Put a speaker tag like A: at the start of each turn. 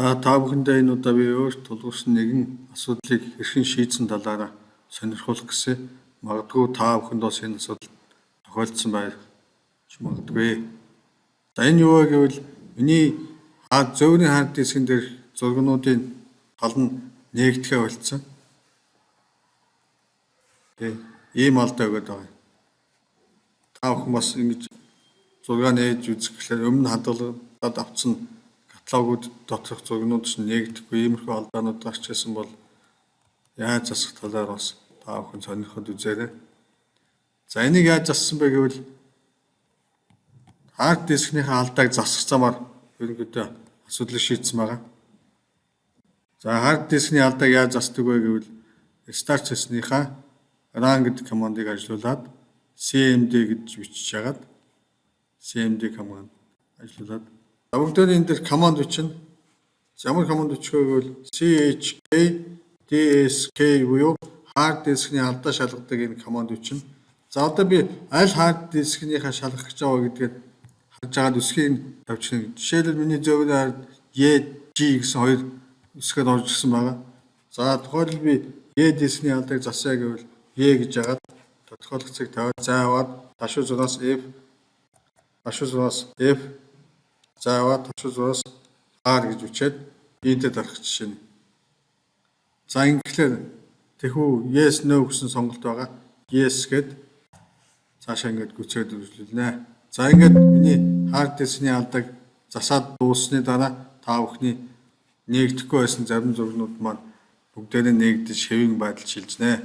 A: Та бүхэндээ энэ удаа би өөрт тулгуурсан нэгэн асуудлыг хэрхэн шийдсэн талаараа сонирхуулах гэсэн. Магадгүй та бүхэнд бас энэ асуудал тохиолдсон байж магадгүй. За энэ юу вэ гэвэл миний зөөврийн хард дискэн дээр зургнуудын тал нь нээгдэхэ болцсон. Ийм алдаа өгöd байгаа. Та бүхэн бас ингэж зураг нээж үзэх гэхээр өмнө хадгалаад авсан каталогууд доторх зургнууд чинь нээгдэхгүй иймэрхүү алдаанууд гарч ирсэн бол яаж засах талаар бас та бүхэн сонирхоод үзээрэй. За энийг яаж зассан бэ гэвэл хард дискийнхээ алдааг засах замаар ерөнхийдөө асуудлыг шийдсэн байгаа. За хард дискний алдааг яаж засдаг вэ гэвэл start system-ийнхаа run гэдэг командыг ажилуулад cmd гэж бичиж хагаад cmd команд ажилуулад бүгдээр энэ дээр команд бичнэ. Ямар команд бичих вэ гэвэл chkdsk буюу хард дискний алдаа шалгадаг энэ команд бичнэ. За одоо би аль хард дискнийхаа шалгах гэж байгаа гэдгээр харж агаад үсгийг тавьчихна. Жишээлбэл миний зөвхөн хард EG гэсэн хоёр үсгээд орж ирсэн байгаа. За тухайлбал би E дискний алдааг засъя гэвэл E гэж яагаад тодорхойлох цэг тавиад зааваад ташуу зураас F зааваад ташуу зураас R гэж бичээд энтер дарах жишээ нь. За ингэхлээр тэхүү yes no гэсэн сонголт байгаа. Yes гэд цаашаа ингэж гүцээд үргэлжлүүлнэ. За ингэж миний хард дискний алдааг засаад дууссаны дараа та бүхний нээгдэхгүй байсан зарим зургнууд маань бүгдээрээ нээгдэж хэвийн байдал шилжнэ.